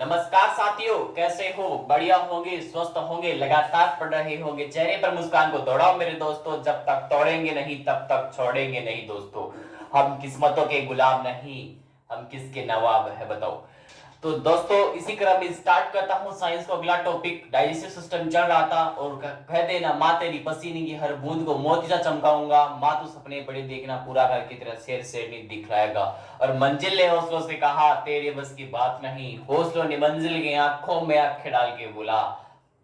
नमस्कार साथियों, कैसे हो? बढ़िया होंगे, स्वस्थ होंगे, लगातार पढ़ रहे होंगे। चेहरे पर मुस्कान को दौड़ाओ मेरे दोस्तों, जब तक तोड़ेंगे नहीं तब तक छोड़ेंगे नहीं दोस्तों। हम किस्मतों के गुलाम नहीं, हम किसके नवाब है बताओ। तो दोस्तों इसी क्रम में स्टार्ट करता हूं साइंस को। अगला टॉपिक डाइजेस्टिव सिस्टम चल रहा था और कह देना माँ तेरी पसीने की हर बूंद को मोती सा चमकाऊंगा, माँ तू सपने बड़े देखना पूरा करके तेरा शेर शेर नहीं दिखलाएगा। और मंजिल ने हौसलों से कहा तेरे बस की बात नहीं, हौसलों ने मंजिल की आंखों में आंखें डाल के बोला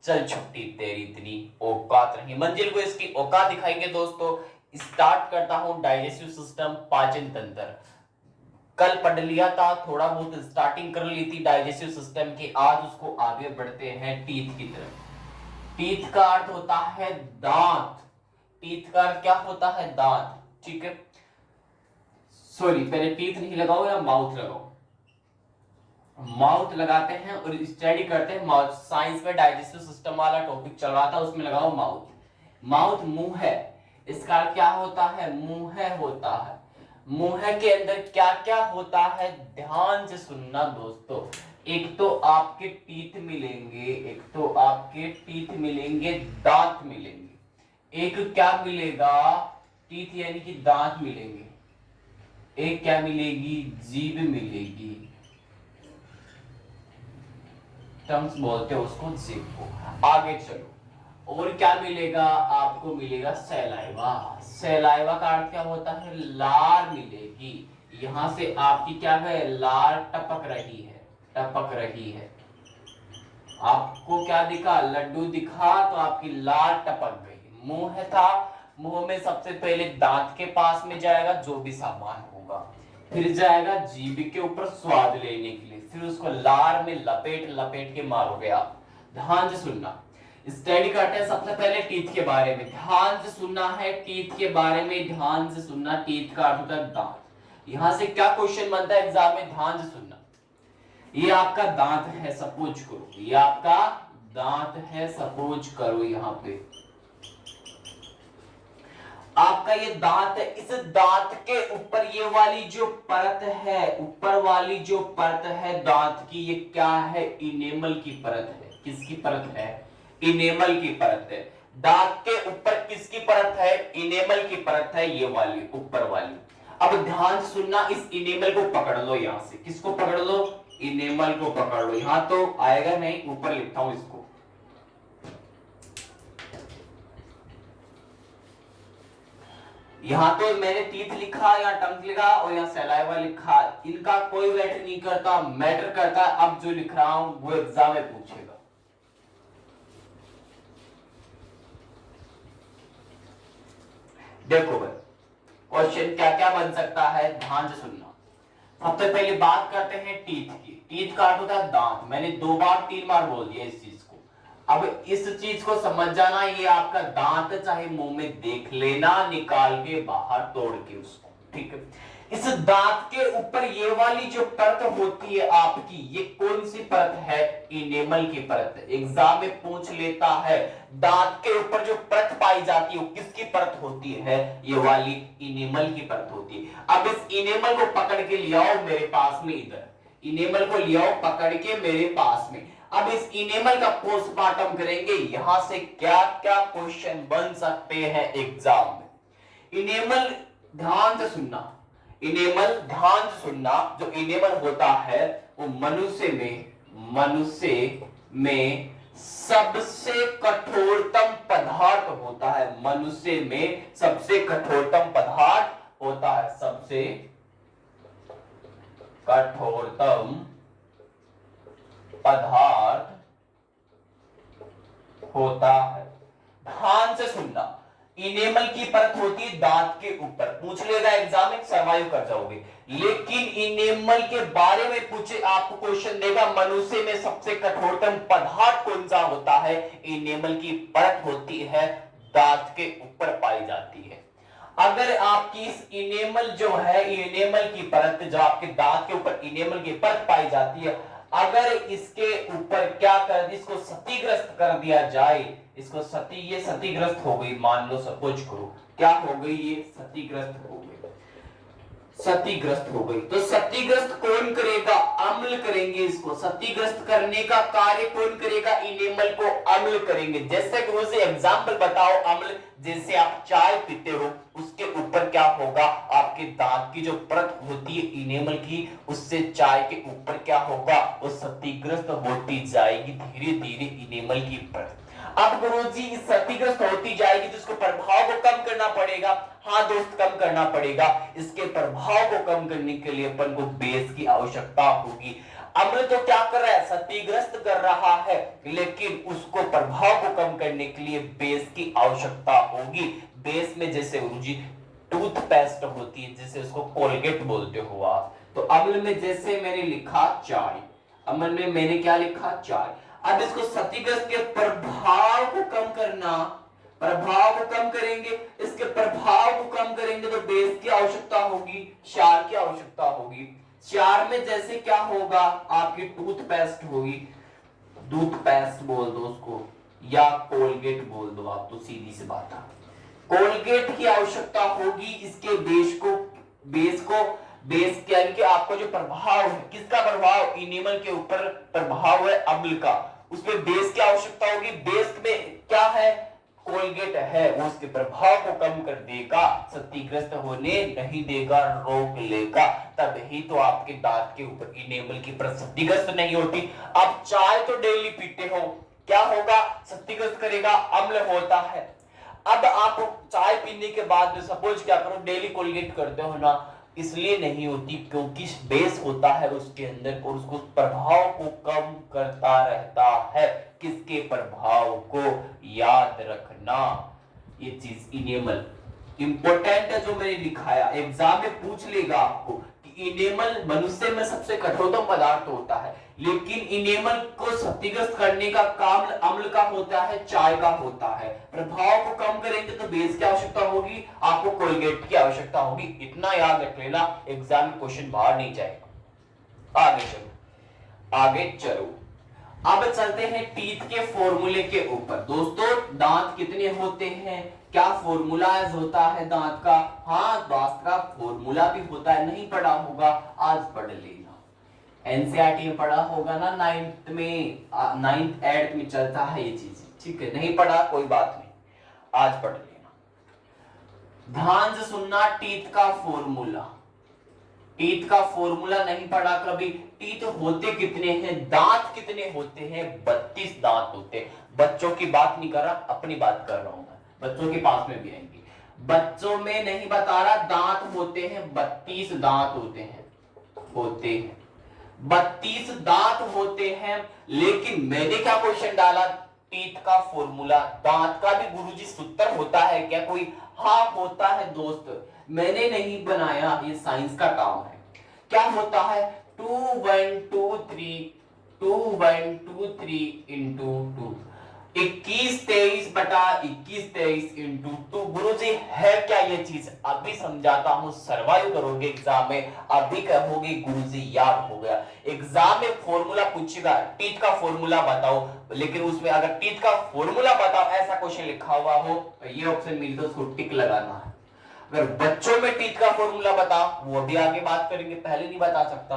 चल छुट्टी तेरी इतनी औकात नहीं। मंजिल को इसकी औकात दिखाएंगे दोस्तों। स्टार्ट करता हूं डाइजेस्टिव सिस्टम, पाचन तंत्र। कल पढ़ लिया था, थोड़ा बहुत स्टार्टिंग कर ली थी डाइजेस्टिव सिस्टम की। आज उसको आगे बढ़ते हैं टीथ की तरफ। टीथ का अर्थ होता है दांत। टीथ का अर्थ क्या होता है? दांत। ठीक है, सॉरी पहले टीथ नहीं लगाओ या माउथ लगाओ। माउथ लगाते हैं और स्टडी करते हैं माउथ। साइंस में डाइजेस्टिव सिस्टम वाला टॉपिक चल रहा था, उसमें लगाओ माउथ। माउथ मुंह है, इसका अर्थ क्या होता है? मुंह है होता है। मुंह के अंदर क्या क्या होता है ध्यान से सुनना दोस्तों। एक तो आपके टीथ मिलेंगे, एक तो आपके टीथ मिलेंगे, दांत मिलेंगे। एक क्या मिलेगा? टीथ यानी कि दांत मिलेंगे। एक क्या मिलेगी? जीभ मिलेगी। टंग्स बोलते हैं उसको, जीभ को। आगे चलो, और क्या मिलेगा? आपको मिलेगा सैलाइवा। सैलाइवा का अर्थ क्या होता है? लार मिलेगी। यहां से आपकी क्या है? लार टपक रही है, टपक रही है। आपको क्या दिखा? लड्डू दिखा तो आपकी लार टपक गई। मुंह था, मुंह में सबसे पहले दांत के पास में जाएगा जो भी सामान होगा, फिर जाएगा जीभ के ऊपर स्वाद लेने के लिए, फिर उसको लार में लपेट लपेट के मारोगे आप। ध्यान से सुनना, स्टडी करते हैं सबसे पहले टीथ के बारे में। ध्यान से सुनना है टीथ के बारे में, ध्यान से सुनना। टीथ का अर्थ होता है दांत। यहां से क्या क्वेश्चन बनता है एग्जाम में? ध्यान से सुनना। ये आपका दांत है सपोज करो, ये आपका दांत है सपोज करो। यहां पे आपका ये दांत है, इस दांत के ऊपर ये वाली जो परत है, ऊपर वाली जो परत है दांत की, ये क्या है? इनेमल की परत है। किसकी परत है? इनेमल की परत है। दांत के ऊपर किसकी परत है? इनेमल की परत है, ये वाली ऊपर वाली। अब ध्यान सुनना, इस इनेमल को पकड़ लो। यहां से किसको पकड़ लो? इनेमल को पकड़ लो। यहां तो आएगा नहीं, ऊपर लिखता हूं इसको। यहां तो मैंने टीथ लिखा या टंग लिखा और यहां सैलाइवा लिखा, इनका कोई मैटर नहीं करता। मैटर करता अब जो लिख रहा हूं वो एग्जाम में पूछेगा। देखो भाई, क्वेश्चन क्या क्या बन सकता है, ध्यान से सुनना। सबसे पहले बात करते हैं टीथ की। टीथ का अर्थ होता है दांत। मैंने 2 बार 3 बार बोल दिया इस चीज को। अब इस चीज को समझ जाना, ये आपका दांत, चाहे मुंह में देख लेना, निकाल के बाहर तोड़ के उसको। ठीक है, इस दांत के ऊपर ये वाली जो परत होती है आपकी, ये कौन सी परत है? इनेमल की परत। एग्जाम में पूछ लेता है दांत के ऊपर जो परत पाई जाती है वो किसकी परत होती है? ये वाली इनेमल की परत होती है। अब इस इनेमल को पकड़ के ले आओ मेरे पास में, इधर इनेमल को ले आओ पकड़ के मेरे पास में। अब इस इनेमल का पोस्टमार्टम करेंगे। यहां से क्या क्या क्वेश्चन बन सकते हैं एग्जाम में। इनेमल, ध्यान से सुनना। इनेमल, ध्यान से सुनना। जो इनेमल होता है वो मनुष्य में सबसे कठोरतम पदार्थ होता है। मनुष्य में सबसे कठोरतम पदार्थ होता है, सबसे कठोरतम पदार्थ होता है। ध्यान से सुनना, इनेमल की परत होती है दांत के ऊपर। पूछ लेगा एग्जाम में, सर्वाइव कर जाओगे। लेकिन इनेमल के बारे में पूछे, आपको क्वेश्चन देगा मनुष्य में सबसे कठोरतम पदार्थ कौन सा होता है? इनेमल की परत होती है, दांत के ऊपर पाई जाती है। अगर आपकी इस इनेमल जो है, इनेमल की परत जो आपके दांत के ऊपर इनेमल की परत पाई जाती है, अगर इसके ऊपर क्या कर दी, इसको क्षतिग्रस्त कर दिया जाए, इसको ये क्षतिग्रस्त हो गई, मान लो सपोज करो क्या हो गई, ये क्षतिग्रस्त हो गई। क्षतिग्रस्त हो गई। तो क्षतिग्रस्त कौन करेगा? अम्ल करेंगे इसको। क्षतिग्रस्त करने का कार्य कौन करेगा? इनेमल को अम्ल करेंगे। जैसे कि उसे एग्जाम्पल बताओ अम्ल, जैसे आप चाय पीते हो, उसके ऊपर क्या होगा? आपके दांत की जो परत होती है इनेमल की, उससे चाय के ऊपर क्या होगा? वो क्षतिग्रस्त होती जाएगी धीरे धीरे इनेमल की परत। अब गुरुजी क्षतिग्रस्त होती जाएगी तो इसको प्रभाव को कम करना पड़ेगा। हाँ दोस्त, कम करना पड़ेगा। इसके प्रभाव को कम करने के लिए अपन को बेस की आवश्यकता होगी। अम्ल तो क्या कर रहा है? क्षतिग्रस्त कर रहा है, लेकिन उसको प्रभाव को कम करने के लिए बेस की आवश्यकता होगी। बेस में जैसे गुरुजी टूथपेस्ट होती है, जैसे उसको कोलगेट बोलते हो आप, तो अम्ल में जैसे मैंने लिखा चाय, अम्ल में मैंने क्या लिखा? चाय। अब इसको क्षतिग्रस्त के प्रभाव को कम करना, प्रभाव को कम करेंगे, इसके प्रभाव को कम करेंगे तो बेस की आवश्यकता होगी, क्षार की आवश्यकता होगी। क्षार में जैसे क्या होगा? आपकी टूथपेस्ट होगी, टूथपेस्ट बोल दो उसको, या कोलगेट बोल दो आप, तो सीधी सी बात है। कोलगेट की आवश्यकता होगी इसके बेस के यानी कि आपको जो प्रभाव है, किसका प्रभाव? इनेमल के ऊपर प्रभाव है अम्ल का, उसमें बेस की आवश्यकता होगी। बेस में क्या है? कोलगेट है, वो उसके प्रभाव को कम कर देगा, क्षतिग्रस्त होने नहीं देगा, रोक लेगा। तब ही तो आपके दांत के ऊपर इनेमल की परत क्षतिग्रस्त नहीं होती। अब चाय तो डेली पीते हो, क्या होगा? क्षतिग्रस्त करेगा, अम्ल होता है। अब आप चाय पीने के बाद सपोज क्या करो, डेली कोलगेट करते हो ना, इसलिए नहीं होती क्योंकि बेस होता है उसके अंदर और उसको प्रभाव को कम करता रहता है। किसके प्रभाव को? याद रखना, ये चीज इनेमल इंपॉर्टेंट है जो मैंने लिखाया, एग्जाम में पूछ लेगा आपको कि इनेमल मनुष्य में सबसे कठोरतम पदार्थ होता है, लेकिन इनेमल को क्षतिग्रस्त करने का काम अम्ल का होता है, चाय का होता है। प्रभाव को कम करेंगे तो बेस की आवश्यकता होगी, आपको कोलगेट की आवश्यकता होगी। इतना याद रख लेना, एग्जाम में क्वेश्चन बाहर नहीं जाएगा। आगे चलो, आगे चलो। अब चलते हैं टीथ के फॉर्मूले के ऊपर। दोस्तों दांत कितने होते हैं? क्या फॉर्मूलाज होता है दांत का? हाँ, दांत का फॉर्मूला भी होता है, नहीं पढ़ा होगा आज पढ़ लेना। एनसीईआरटी में पढ़ा होगा ना, 9th में, 9th 8th में चलता है ये चीज, ठीक है? नहीं पढ़ा कोई बात नहीं, आज पढ़ लेना। ध्यान से सुनना, टीथ का फॉर्मूला, टीथ का फॉर्मूला नहीं पढ़ा कभी। टीथ होते कितने हैं? दांत कितने होते हैं? 32 दांत होते हैं। बच्चों की बात नहीं कर रहा, अपनी बात कर रहा हूं मैं, बच्चों के पास में भी आएंगे। बच्चों में नहीं बता रहा, दांत होते हैं 32 दांत होते हैं, 32 दांत होते हैं। लेकिन मैंने क्या क्वेश्चन डाला? टीथ का फॉर्मूला, दांत का भी गुरुजी सूत्र होता है क्या कोई? हाँ होता है दोस्त, मैंने नहीं बनाया, ये साइंस का काम है। क्या होता है? 2 1 2 3 2 1 2 3 इंटू 2, 21 23 बटा 21 23 इंटू 2। गुरुजी है क्या ये चीज? अभी समझाता हूं, सर्वाइव करोगे एग्जाम में, अभी कहोगे गुरुजी याद हो गया। एग्जाम में फॉर्मूला पूछेगा, टीथ का फॉर्मूला बताओ, लेकिन उसमें अगर टीथ का फॉर्मूला बताओ ऐसा क्वेश्चन लिखा हुआ हो तो ये ऑप्शन मिल तो उसको टिक लगाना है। अगर बच्चों में टीथ का फॉर्मूला बता, वो भी आगे बात करेंगे, पहले नहीं बता सकता।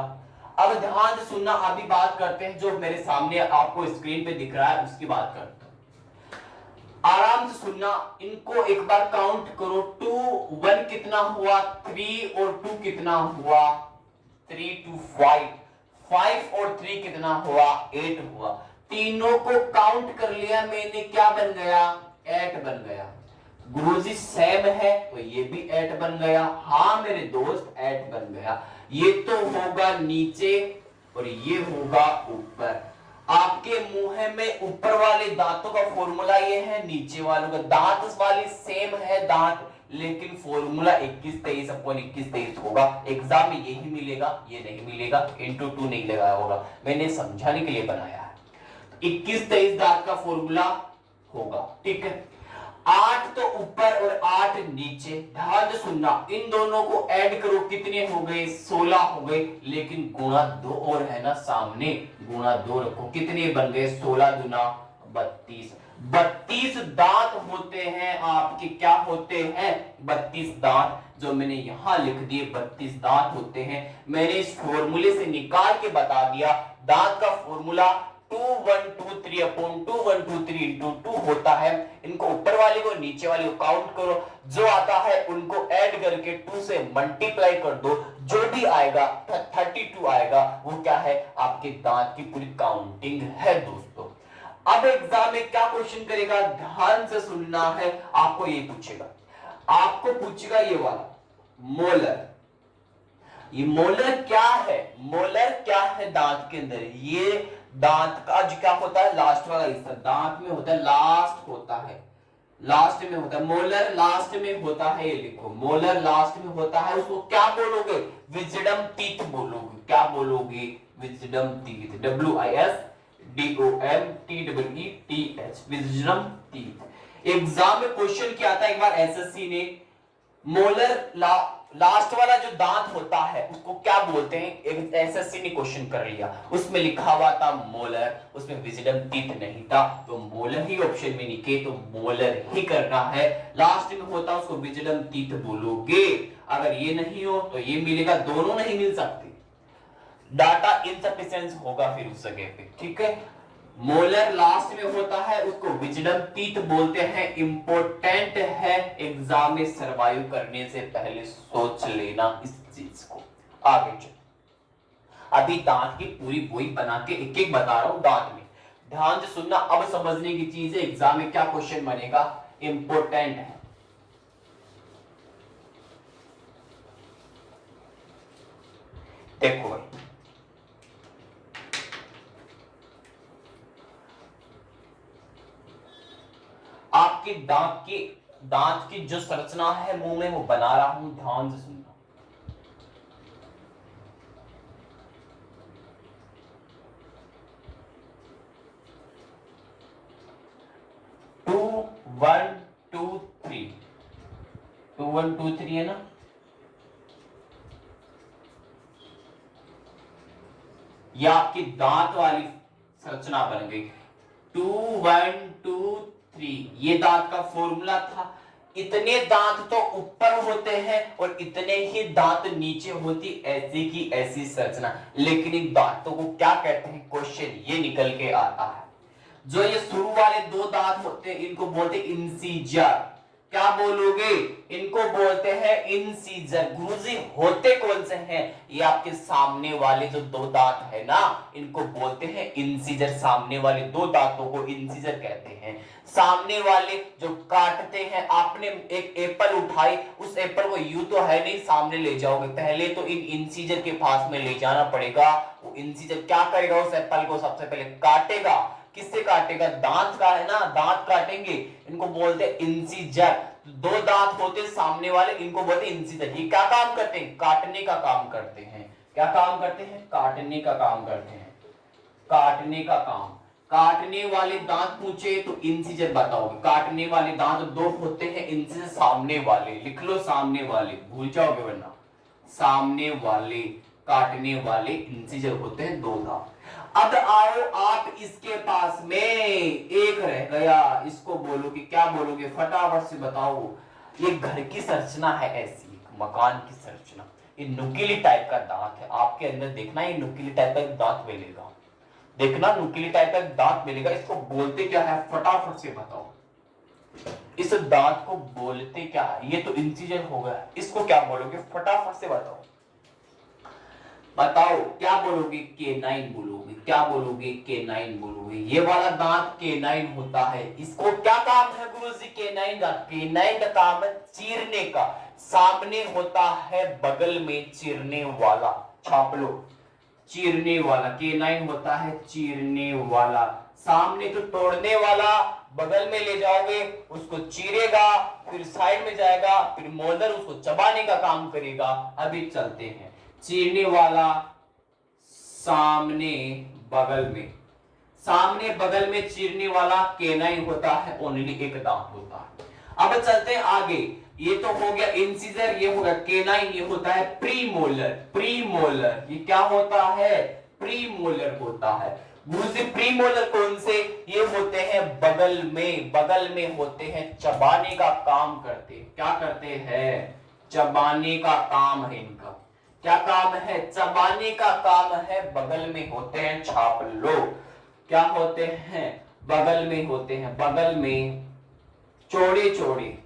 अब ध्यान से सुनना, अभी बात करते हैं जो मेरे सामने आपको स्क्रीन पे दिख रहा है उसकी बात करते हैं। आराम से सुनना, इनको एक बार काउंट करो। 2 1 कितना हुआ? 3 और 2 कितना हुआ? 3 2 5, 5 और 3 कितना हुआ? 8 हुआ। तीनों को काउंट कर लिया मैंने, क्या बन गया? 8 बन गया। गुरुजी सेम है तो ये भी 8 बन गया। हाँ मेरे दोस्त 8 बन गया। ये तो होगा नीचे और ये होगा ऊपर। आपके मुंह में ऊपर वाले दांतों का फॉर्मूला ये है, नीचे वालों का दांत वाली सेम है दांत, लेकिन फॉर्मूला 21 23 अपॉन 21 23 होगा। एग्जाम में यही मिलेगा, ये नहीं मिलेगा, इंटू 2 नहीं लगाया होगा, मैंने समझाने के लिए बनाया है। 21 23 दांत का फॉर्मूला होगा, ठीक है? 8 तो ऊपर और 8 नीचे। ध्यान से सुनना, इन दोनों को ऐड करो, कितने हो गए? 16 हो गए, लेकिन गुणा 2 और है ना सामने, गुणा 2 रखो, कितने बन गए? 16 दूना 32। 32 दांत होते हैं आपके, क्या होते हैं 32 दांत, जो मैंने यहां लिख दिए 32 दांत होते हैं। मैंने इस फॉर्मूले से निकाल के बता दिया। दांत का फॉर्मूला 2123 अपॉन 2123 इंटू 2 होता है। इनको ऊपर वाले को नीचे वाले को काउंट करो, जो आता है उनको ऐड करके 2 से मल्टीप्लाई कर दो, जो भी आएगा 32 आएगा, वो क्या है आपके दांत की पूरी काउंटिंग है दोस्तों। अब एग्जाम में क्या क्वेश्चन करेगा, ध्यान से सुनना है। आपको ये पूछेगा, आपको पूछेगा ये वाला मोलर। ये मोलर क्या है, मोलर क्या है दांत के अंदर, ये दांत का जो क्या होता है लास्ट वाला हिस्सा, दांत में होता है, लास्ट होता है, लास्ट में होता है मोलर, लास्ट में होता है। ये लिखो मोलर लास्ट में होता है, उसको क्या बोलोगे, विजडम टीथ बोलोगे। क्या बोलोगे, wisdom teeth, WISDOMTEETH, wisdom teeth. Exam में क्वेश्चन क्या आता है, एक बार एसएससी ने मोलर लास्ट वाला जो दांत होता है उसको क्या बोलते हैं, एक एसएससी ने क्वेश्चन कर लिया, उसमें लिखा हुआ था मोलर, उसमें विजडम टीथ नहीं था, तो मोलर ही ऑप्शन में लिखे, तो मोलर ही करना है। लास्ट में होता उसको विजडम टीथ बोलोगे। अगर ये नहीं हो तो ये मिलेगा, दोनों नहीं मिल सकते, डाटा इनसफिशिएंट होगा फिर उस जगह पे, ठीक है। मोलर लास्ट में होता है, उसको विजडम टीथ बोलते हैं। इंपॉर्टेंट है, एग्जाम में सर्वाइव करने से पहले सोच लेना इस चीज को। आगे चलो, अभी दांत की पूरी बोई बना के एक एक बता रहा हूं दांत में, ध्यान से सुनना। अब समझने की चीज है, एग्जाम में क्या क्वेश्चन बनेगा, इंपॉर्टेंट है। देखो भाई, आपके दांत की जो संरचना है मुंह में वो बना रहा हूं, ध्यान से सुनना। टू वन टू थ्री, 2 1 2 3 है ना। ये आपकी दांत वाली संरचना बन गई, 2 1 2 3, ये दांत का फॉर्मूला था। इतने दांत तो ऊपर होते हैं और इतने ही दांत नीचे होती, ऐसी की ऐसी संरचना। लेकिन इन दांतों को क्या कहते हैं, क्वेश्चन ये निकल के आता है। जो ये शुरू वाले 2 दांत होते हैं इनको बोलते हैं इंसीजर। क्या बोलोगे, इनको बोलते हैं इंसीजर। गुरुजी होते कौन से हैं, ये आपके सामने वाले जो 2 दांत है ना, इनको बोलते हैं इंसीजर। सामने वाले 2 दांतों को इंसीजर कहते हैं। सामने वाले जो काटते हैं, आपने एक एप्पल उठाई, उस एप्पल को यूं तो है नहीं सामने ले जाओगे, पहले तो इन इंसीजर के पास में ले जाना पड़ेगा। वो इंसीजर क्या करेगा, उस एप्पल को सबसे पहले काटेगा। किससे काटेगा, दांत का है ना, दांत काटेंगे, इनको बोलते हैं इंसीजर। 2 दांत होते सामने वाले, इनको बोलते हैं इंसीजर। ये क्या काम करते हैं, काटने का काम करते हैं। क्या काम करते हैं, काटने का काम करते हैं, काटने का काम। काटने वाले दांत पूछे तो इंसीजर बताओगे। काटने वाले दांत 2 होते हैं, इंसीजर सामने वाले, लिख लो सामने वाले, भूल जाओगे वरना। सामने वाले काटने वाले इंसीजर होते हैं 2 दांत। अब आओ आप इसके पास में एक रह गया, इसको बोलोगे, क्या बोलोगे, फटाफट से बताओ। ये घर की संरचना है, ऐसी मकान की संरचना। ये नुकीली टाइप का दांत है, आपके अंदर देखना, ये नुकीली टाइप का एक दांत मिलेगा, देखना नुकीली टाइप का एक दांत मिलेगा। इसको बोलते क्या है, फटाफट से बताओ। इस दांत को बोलते क्या है, ये तो इंसीजर हो गया, इसको क्या बोलोगे, फटाफट से बताओ। बताओ क्या बोलोगे, केनाइन बोलोगे। क्या बोलोगे, केनाइन बोलोगे। ये वाला दांत केनाइन होता है। इसको क्या काम है गुरुजी, केनाइन का, केनाइन का काम है चीरने का। सामने होता है बगल में चीरने वाला, छाप लो, चीरने वाला। केनाइन होता है चीरने वाला, सामने तो तोड़ने वाला, बगल में ले जाओगे उसको चीरेगा, फिर साइड में जाएगा, फिर मोलर उसको चबाने का काम करेगा। अभी चलते हैं, चीरने वाला सामने बगल में, सामने बगल में चीरने वाला केनाइन होता है, ओनली एक दांत होता है। अब चलते हैं आगे, ये तो हो गया इंसीजर, ये हो गया केनाइन, ये होता है प्रीमोलर। प्रीमोलर ये क्या होता है, प्रीमोलर होता है। गुरु जी प्रीमोलर कौन से? ये होते हैं बगल में होते हैं, चबाने का काम करते। क्या करते हैं? चबाने का काम है इनका। क्या काम है? चबाने का काम है। बगल में होते हैं, छाप लो। क्या होते हैं? बगल में होते हैं, बगल में चौड़े चौड़े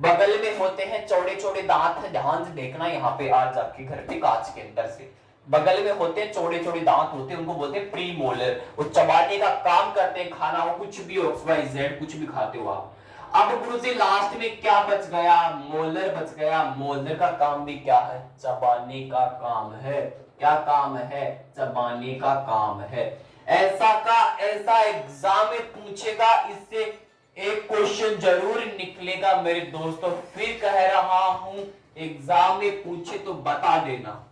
बगल में होते हैं, चौड़े चौड़े दांत है। ध्यान से देखना यहाँ पे, आज आपके घर पे कांच के अंदर से बगल में होते हैं, चौड़े चौड़े दांत होते हैं, उनको बोलते हैं प्रीमोलर। वो चबाने का काम करते हैं, खाना हो कुछ भी हो, XYZ कुछ भी खाते हो आप। अब गुरु जी लास्ट में क्या बच गया? मोलर बच गया। मोलर का काम भी क्या है? चबाने का काम है। क्या काम है? चबाने का काम है। ऐसा का ऐसा एग्जाम में पूछेगा, इससे एक क्वेश्चन जरूर निकलेगा मेरे दोस्तों। फिर कह रहा हूं, एग्जाम में पूछे तो बता देना।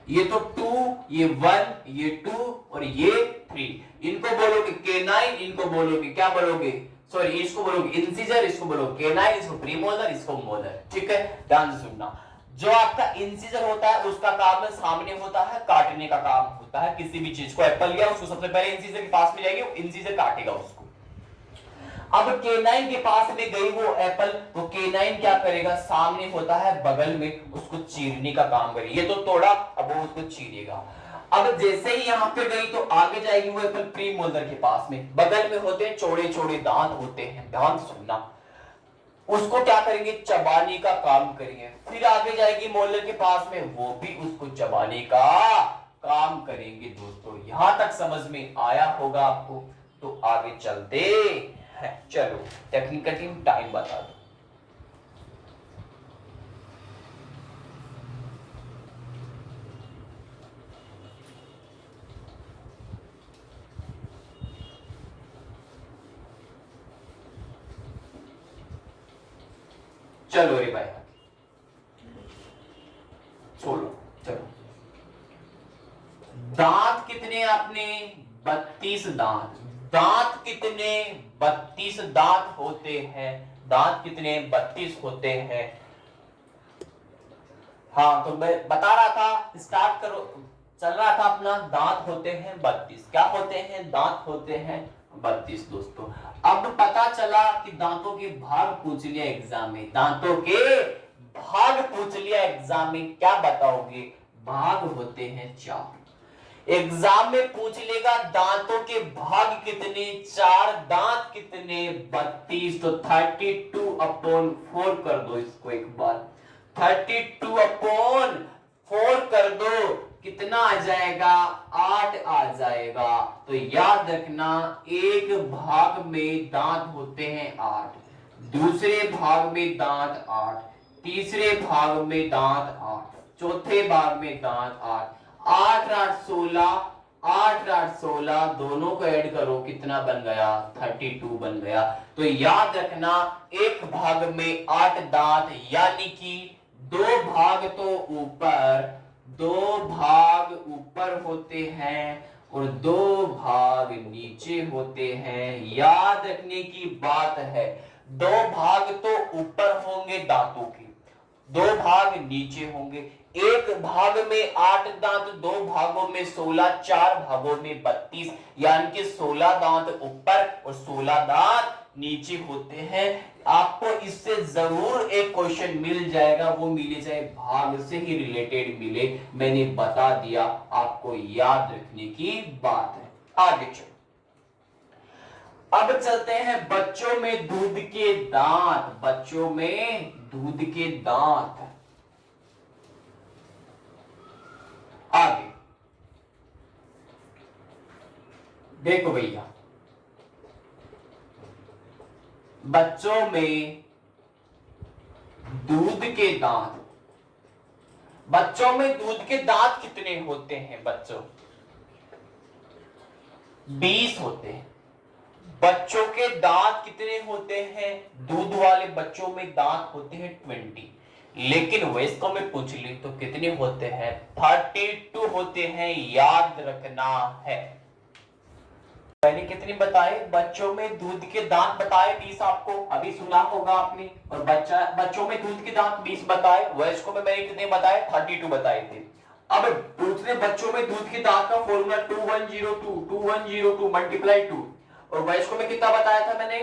ये तो 2, ये 1, ये 2 और ये 3। इनको बोलोगे K9, इनको बोलोगे क्या बोलोगे? सॉरी, इसको बोलोगे इंसीजर, इसको बोलोगे K9, इसको प्रीमोलर, इसको मोलर। ठीक है, ध्यान से सुनना। जो आपका इंसीजर होता है उसका काम है, सामने होता है, काटने का काम होता है। किसी भी चीज को, एप्पल लिया, उसको सबसे पहले इंसीजर के पास में जाएगी, इंसीजर काटेगा उसको। अब K9 के पास में गई वो एप्पल, तो K9 क्या करेगा? सामने होता है, बगल में, उसको चीरने का काम करेगा। ये तो तोड़ा, अब वो उसको चीरेगा। अब जैसे ही यहां पे गई तो आगे जाएगी वो एप्पल प्रीमोलर के पास में। बगल में होते हैं, चौड़े चौड़े दांत होते हैं। ध्यान सुनना, उसको क्या करेंगे? चबाने का काम करेंगे। फिर आगे जाएगी मोलर के पास में, वो भी उसको चबाने का काम करेंगे। दोस्तों यहां तक समझ में आया होगा आपको? तो आगे चलते हैं। चलो टेक्निकल टीम टाइम बता दो। चलो रे भाई, 16। चलो, दांत कितने आपने? 32 दांत। दांत कितने? 32 दांत होते हैं। दांत कितने? 32 होते हैं। हाँ, तो मैं बता रहा था, स्टार्ट करो, चल रहा था अपना। दांत होते हैं 32। क्या होते हैं? दांत होते हैं 32 दोस्तों। अब पता चला कि दांतों के भाग पूछ लिया एग्जाम में। दांतों के भाग पूछ लिया एग्जाम में, क्या बताओगे? भाग होते हैं 4। एग्जाम में पूछ लेगा दांतों के भाग कितने? 4। दांत कितने? 32। तो 32/4 कर दो इसको एक बार। 32/4 कर दो, कितना आ जाएगा? 8 आ जाएगा। तो याद रखना, एक भाग में दांत होते हैं 8, दूसरे भाग में दांत 8, तीसरे भाग में दांत 8, चौथे भाग में दांत 8। 8 8 16, 8 8 16, दोनों को ऐड करो, कितना बन गया? 32 बन गया। तो याद रखना, एक भाग में 8 दांत, यानी कि 2 भाग तो ऊपर, 2 भाग ऊपर होते हैं और 2 भाग नीचे होते हैं। याद रखने की बात है, 2 भाग तो ऊपर होंगे दांतों के, 2 भाग नीचे होंगे। एक भाग में 8 दांत, 2 भागों में 16, 4 भागों में 32, यानी कि 16 दांत ऊपर और 16 दांत नीचे होते हैं। आपको इससे जरूर एक क्वेश्चन मिल जाएगा, वो मिले चाहे भाग से ही रिलेटेड मिले, मैंने बता दिया, आपको याद रखने की बात है। आगे चलो, अब चलते हैं बच्चों में दूध के दांत। बच्चों में दूध के दांत। आगे देखो भैया, बच्चों में दूध के दांत। बच्चों में दूध के दांत कितने होते हैं? बच्चों 20 होते हैं। बच्चों के दांत कितने होते हैं? दूध वाले बच्चों में दांत होते हैं 20, लेकिन वयस्कों में पूछ ली तो कितने होते हैं? 32 होते हैं, याद रखना है। मैंने कितने बताए? बच्चों में दूध के दांत बताए 20, आपको अभी सुना होगा आपने। और बच्चों में दूध के दांत 20 बताए। वयस्कों में मैंने कितने बताए? 32 बताए थे। अब दूसरे बच्चों में दूध की दांत का फॉर्मूला 2102 मल्टीप्लाई 2, और वयस्कों में कितना बताया था मैंने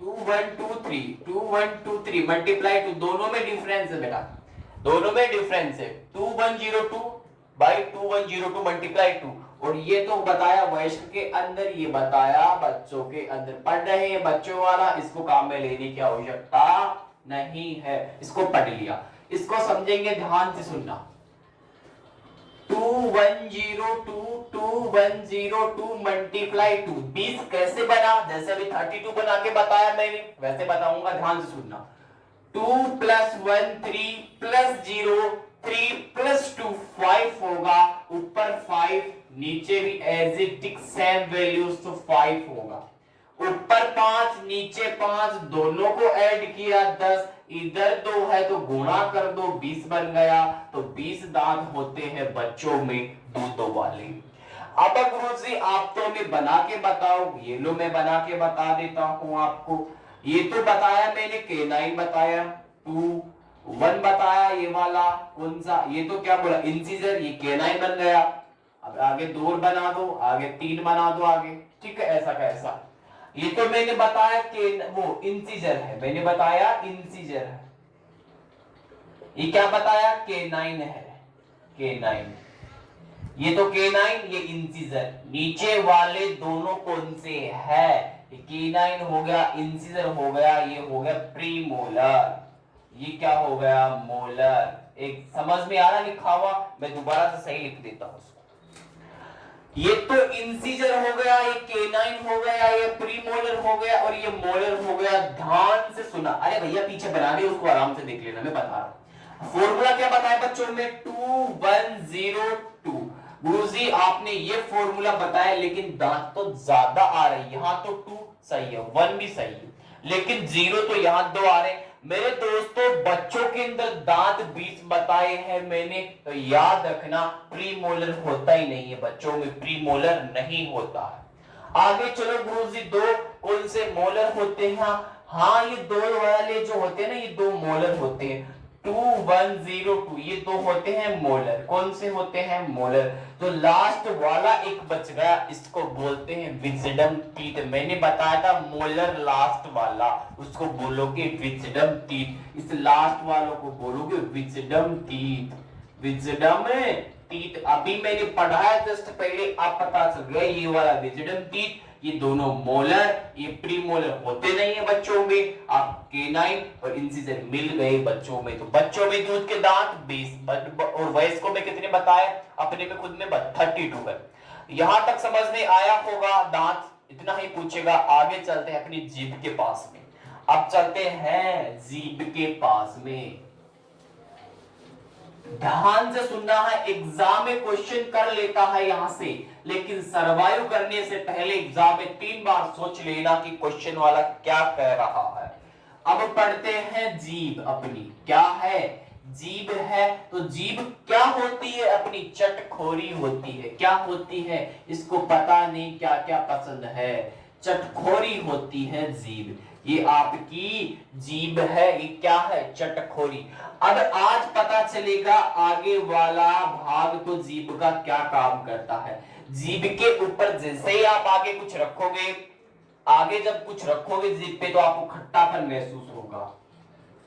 2123 मल्टीप्लाई 2, दोनों में डिफरेंस है बेटा, दोनों में डिफरेंस है 2102 बाई 2102 मल्टीप्लाई 2, और ये तो बताया वयस्क के अंदर, ये बताया बच्चों के अंदर। पढ़ रहे हैं बच्चों वाला, इसको काम में लेने की आवश्यकता नहीं है, इसको पढ़ लिया, इसको समझेंगे, ध्यान से सुनना। 2102 मल्टीप्लाई 2, 20 कैसे बना, जैसे अभी 32 बना के बताया मैंने वैसे बताऊंगा, ध्यान से सुनना। 2 + 1 3 + 0 3 + 2 5 होगा, ऊपर 5, नीचे भी as it is same values, तो 5 होगा, ऊपर 5 नीचे 5, दोनों को ऐड किया 10, इधर 2 है तो गुणा कर दो 20 बन गया, तो 20 दांत होते हैं बच्चों में दूधों वाले। अब गुरुजी आप तो मैं बना के बताओ, ये लो मैं बना के बता देता हूं आपको। ये तो बताया मैंने K9 बताया, 2 1 बताया, ये वाला कौन सा, ये तो क्या बोला इंटीजर, ये K9 बन गया। अब आगे 2 बना दो, आगे 3 बना दो आगे, ठीक है, ऐसा कैसा। ये तो मैंने बताया कि वो इंटीजर है, मैंने बताया इंटीजर है। ये क्या बताया K9 है, K9, ये तो K9, ये इंटीजर। नीचे वाले दोनों कौन से है, K9 हो गया, इंटीजर हो गया, ये हो गया प्रीमोलर, ये क्या हो गया मोलर। एक समझ में आ रहा लिखा हुआ, मैं दोबारा से सही लिख देता हूं। ये तो इंटीजर हो गया, ये K9 हो गया, ये प्रीमोलर हो गया, और ये मोलर हो गया। ध्यान से सुना, अरे भैया पीछे बना दे, उसको आराम से देख लेना, मैं बता रहा हूं। फॉर्मूला क्या बताया बच्चों में 2102। गुरुजी आपने ये फॉर्मूला बताया, लेकिन दांत तो ज्यादा आ रहे, यहां तो 2 सही है, 1 भी सही है, लेकिन 0 तो यहां 2 आ रहे। मेरे दोस्तों बच्चों के अंदर दांत 20 बताए हैं मैंने, तो याद रखना प्रीमोलर होता ही नहीं है बच्चों में, प्रीमोलर नहीं होता है। आगे चलो गुरुजी, 2 कौन से मोलर होते हैं, हाँ ये 2 वाले जो होते हैं ना, ये 2 मोलर होते हैं, 2102, ये 2 होते हैं मोलर। कौन से होते हैं मोलर, तो लास्ट वाला एक बच गया, इसको बोलते हैं विजडम टीथ। मैंने बताया था मोलर लास्ट वाला, उसको बोलोगे विजडम टीथ, इस लास्ट वालों को बोलोगे विजडम टीथ, विजडम टीथ। अभी मैंने पढ़ाया जस्ट पहले, आप पता चल गया ये वाला विजडम टीथ, ये दोनों मोलर, ये प्रीमोलर होते नहीं है बच्चों में। आप K9 और इंसीजर मिल गए बच्चों में, तो बच्चों में दूध के दांत 20 और वयस्कों में कितने बताए, अपने में खुद में 32 है। यहां तक समझ में आया होगा, दांत इतना ही पूछेगा। आगे चलते हैं अपनी जीभ के पास में, अब चलते हैं जीभ के पास में। ध्यान से सुनना है, एग्जाम में क्वेश्चन कर लेता है यहां से, लेकिन सरवाइव करने से पहले एग्जाम में 3 बार सोच लेना कि क्वेश्चन वाला क्या कह रहा है। अब पढ़ते हैं जीभ अपनी, क्या है जीभ है, तो जीभ क्या होती है, अपनी चटखोरी होती है। क्या होती है, इसको पता नहीं क्या क्या पसंद है, चटखोरी होती है जीभ, ये आपकी जीभ है, ये क्या है चटखोरी। अब आज पता चलेगा आगे वाला भाग तो जीभ का क्या काम करता है। जीभ के ऊपर जैसे ही आप आगे कुछ रखोगे, आगे जब कुछ रखोगे जीभ पे, तो आपको खट्टापन महसूस होगा,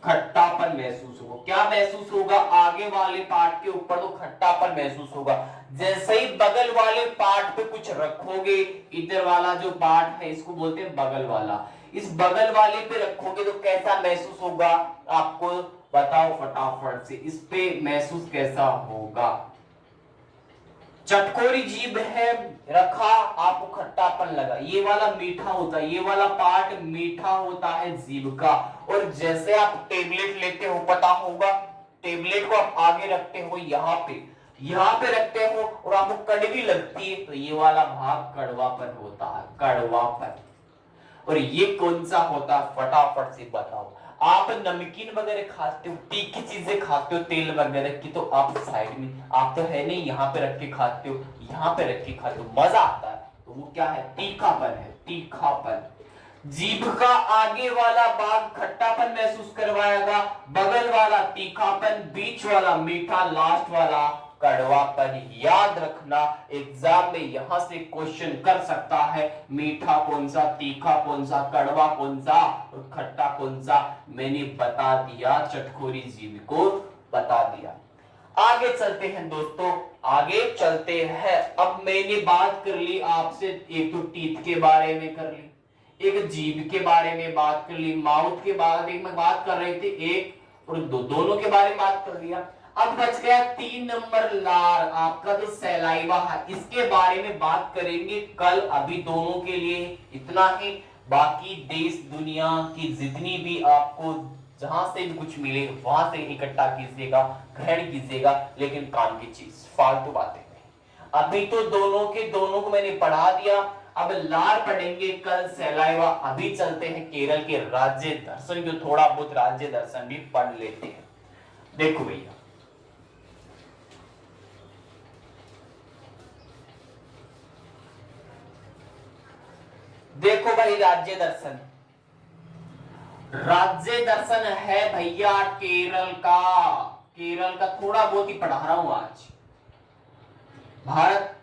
खट्टापन महसूस होगा। क्या महसूस होगा, आगे वाले पार्ट के ऊपर तो खट्टापन महसूस होगा। जैसे ही बगल वाले पार्ट पे कुछ रखोगे, इधर वाला जो पार्ट है इसको बोलते हैं बगल वाला, इस बगल वाले पे रखोगे तो कैसा महसूस होगा, आपको बताओ फटाफट से, इस पे महसूस कैसा होगा। चटकोरी जीभ है, रखा आपको खट्टापन लगा, ये वाला मीठा होता है, ये वाला पार्ट मीठा होता है जीभ का। और जैसे आप टेबलेट लेते हो, पता होगा टेबलेट को आप आगे रखते हो, यहाँ पे रखते हो और आपको कड़वी लगती है, तो ये वाला भाग कड़वापन होता है, कड़वापन। और ये कौन सा होता है, फटाफट से बताओ। आप नमकीन वगैरह खाते हो, तीखी चीजें खाते हो, तेल वगैरह की, तो आप साइड में, आप तो है नहीं यहाँ पे रख के खाते हो, यहाँ पे रख के खाते हो, मजा आता है, तो वो क्या है, तीखापन है, तीखापन। जीभ का आगे वाला भाग खट्टापन महसूस करवाएगा, बगल वाला तीखापन, बीच वाला मीठा, लास्ट वाला कड़वापन। याद रखना एग्जाम में यहां से क्वेश्चन कर सकता है, मीठा कौन सा, तीखा कौन सा, कड़वा कौन सा और खट्टा कौन सा। मैंने बता दिया, चटखोरी जीव को बता दिया। आगे चलते हैं दोस्तों, आगे चलते हैं। अब मैंने बात कर ली आपसे, एक तो टीथ के बारे में कर ली, एक जीभ के बारे में बात कर ली, माउथ के बारे में बात कर रहे थे एक, और दोनों के बारे में बात कर लिया। अब बच गया 3 नंबर लार, आपका जो सैलाइवा है, इसके बारे में बात करेंगे कल। अभी दोनों के लिए इतना ही, बाकी देश दुनिया की जितनी भी आपको जहां से भी कुछ मिले वहां से इकट्ठा कीजिएगा, ग्रहण कीजिएगा, लेकिन काम की चीज, फालतू बातें नहीं। अभी तो दोनों के दोनों को मैंने पढ़ा दिया, अब लार पढ़ेंगे कल, सैलाइवा। अभी चलते हैं केरल के राज्य दर्शन, जो थोड़ा बहुत राज्य दर्शन भी पढ़ लेते हैं। देखो भैया, देखो भाई, राज्य दर्शन, राज्य दर्शन है भैया केरल का। केरल का थोड़ा बहुत ही पढ़ा रहा हूं आज। भारत,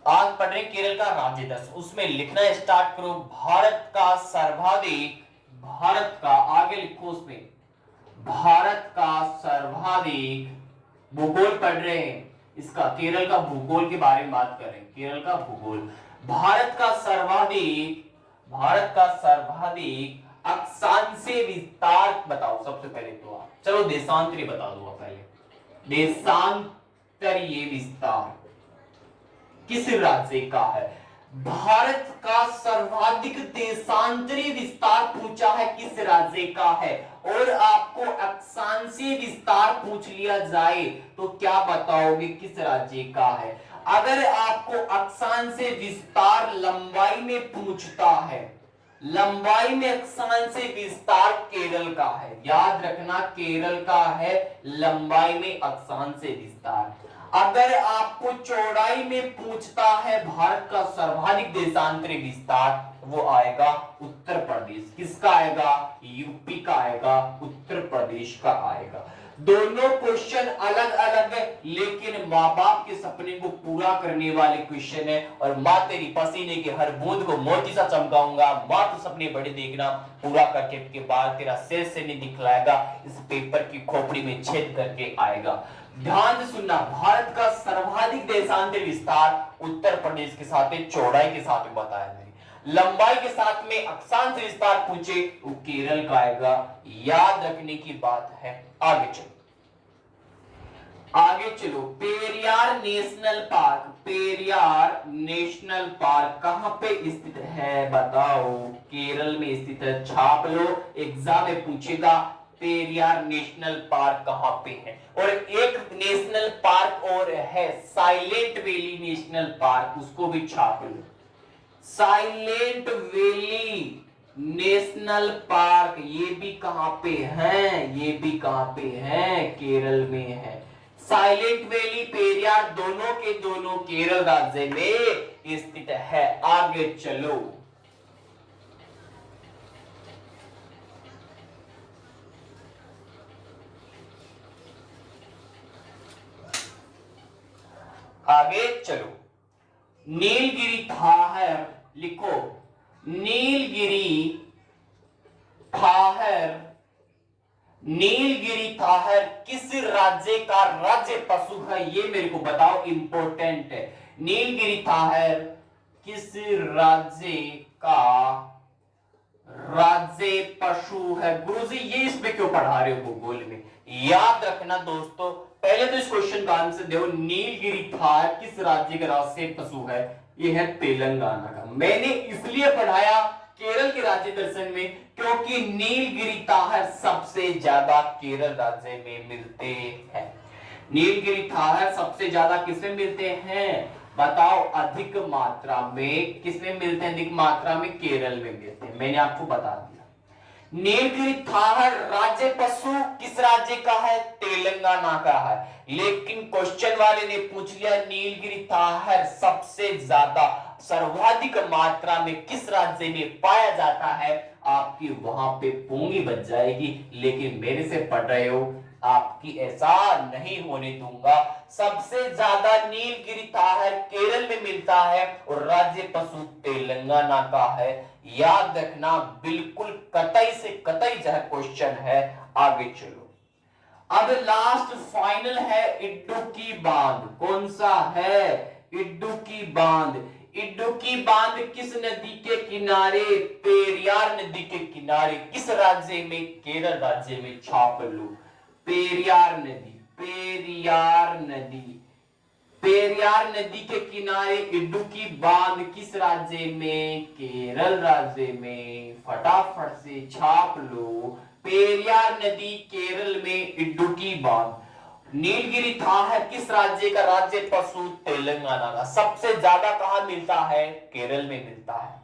आज पढ़ रहे केरल का राज्य दर्शन, उसमें लिखना स्टार्ट करो। भारत का सर्वाधिक, भारत का आगे लिखो, उसमें भारत का सर्वाधिक, भूगोल पढ़ रहे हैं इसका, केरल का भूगोल के बारे में बात करें, केरल का भूगोल। भारत का सर्वाधिक, भारत का सर्वाधिक अक्षांशीय विस्तार बताओ सबसे पहले तो आप। चलो देशांतरी बता दो पहले। देशांतरीय विस्तार किस राज्य का है? भारत का सर्वाधिक देशांतरीय विस्तार पूछा है, किस राज्य का है? और आपको अक्षांशीय विस्तार पूछ लिया जाए तो क्या बताओगे किस राज्य का है? अगर आपको अक्षांशीय विस्तार लंबाई में पूछता है, लंबाई में अक्षांशीय विस्तार केरल का है, याद रखना केरल का है लंबाई में अक्षांशीय विस्तार। अगर आपको चौड़ाई में पूछता है भारत का सर्वाधिक देशांतरीय विस्तार, वो आएगा उत्तर प्रदेश। किसका आएगा? यूपी का आएगा, उत्तर प्रदेश का आएगा। दोनों क्वेश्चन अलग अलग है, लेकिन माँ बाप के सपने को पूरा करने वाले क्वेश्चन है। और माँ तेरी पसीने की हर बूंद को मोती सा चमकाऊंगा, माँ तो सपने बड़े देखना, पूरा करके के बाद तेरा सिर से नहीं दिखलाएगा, इस पेपर की खोपड़ी में छेद करके आएगा। ध्यान से सुनना, भारत का सर्वाधिक देशांतरीय विस्तार उत्तर प्रदेश के साथ, चौड़ाई के साथ बताया मैंने। लंबाई के साथ में अक्षांश विस्तार पूछे वो केरल का आएगा, याद रखने की बात है। आगे चलो, आगे चलो। Periyar national park, Periyar national park कहां पे स्थित है बताओ? केरल में स्थित है, छाप लो, एग्जाम में पूछेगा पेरियार नेशनल पार्क कहां पे है। और एक नेशनल पार्क और है साइलेंट वैली नेशनल पार्क, उसको भी छाप लो। साइलेंट वैली नेशनल पार्क, ये भी कहां पे है? ये भी कहां पे है? केरल में है। साइलेंट वैली, पेरियार दोनों के दोनों केरल राज्य में स्थित है। आगे चलो, आगे चलो। नीलगिरी थाहर लिखो, नीलगिरी थाहर, नीलगिरी थाहर किस राज्य का राज्य पशु है? ये मेरे को बताओ, इंपॉर्टेंट है। नीलगिरी थाहर किस राज्य का राज्य पशु है? गुरुजी ये इसमें क्यों पढ़ा रहे हो भूगोल में? याद रखना दोस्तों, पहले तो इस क्वेश्चन का आंसर दो। नीलगिरी थाहर किस राज्य का राज्य पशु है? ये है तेलंगाना का। मैंने इसलिए पढ़ाया केरल के राज्य दर्शन में क्योंकि नीलगिरी थाहर सबसे ज्यादा केरल राज्य में मिलते हैं। नीलगिरी थाहर सबसे ज्यादा किसमें मिलते हैं बताओ? अधिक मात्रा में किसमें मिलते हैं? अधिक मात्रा में केरल में मिलते हैं, मैंने आपको बता दिया। नीलगिरी थाहर राज्य पशु किस राज्य का है? तेलंगाना का है। लेकिन क्वेश्चन वाले ने पूछ लिया नीलगिरी थाहर सबसे ज्यादा सर्वाधिक मात्रा में किस राज्य में पाया जाता है? आपकी वहां पे पोंगी बच जाएगी। लेकिन मेरे से पढ़ रहे हो आपकी ऐसा नहीं होने दूंगा। सबसे ज्यादा नीलगिरी ताहर केरल में मिलता है और राज्य पशु तेलंगाना का है। याद रखना, बिल्कुल कतई से कतई जो क्वेश्चन है। आगे चलो, अब लास्ट फाइनल है इडुक्की बांध। कौन सा है? इडुक्की बांध। इडुक्की बांध किस नदी के किनारे? पेरियार नदी के किनारे। किस राज्य में? केरल राज्य में। छाप लो, पेरियार नदी, पेरियार नदी, पेरियार नदी के किनारे इडुक्की बांध किस राज्य में? केरल राज्य में। फटाफट से छाप लो, पेरियार नदी केरल में, इडुक्की बांध। नीलगिरी था है किस राज्य का? राज्य पशु तेलंगाना का। सबसे ज्यादा कहां मिलता है? केरल में मिलता है।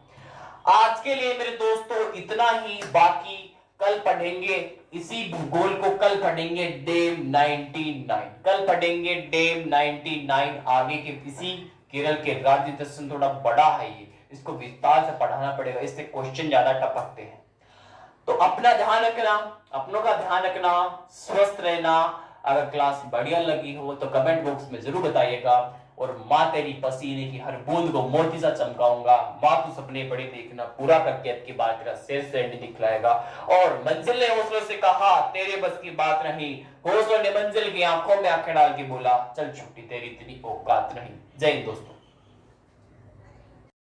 आज के लिए मेरे दोस्तों इतना ही, बाकी कल पढ़ेंगे इसी भूगोल को। कल पढ़ेंगे डेम 99, कल पढ़ेंगे डेम 99। आगे के किसी केरल के राज्य दर्शन थोड़ा बड़ा है, ये इसको विस्तार से पढ़ाना पड़ेगा, इससे क्वेश्चन ज्यादा टपकते हैं। तो अपना ध्यान रखना, अपनों का ध्यान रखना, स्वस्थ रहना। अगर क्लास बढ़िया लगी हो तो कमेंट बॉक्स में जरूर बताइएगा। और माँ तेरी पसीने की हर बूंद को मोती सा चमकाऊंगा। माँ तू सपने बड़े देखना, पूरा करके अब की बार तेरा शेर से दिखलाएगा। और मंजिल ने हौसलों से कहा तेरे बस की बात नहीं। हौसलों ने मंजिल की आंखों में आंखें डाल के बोला चल छुट्टी, तेरी इतनी औकात नहीं। जय हिंद दोस्तों।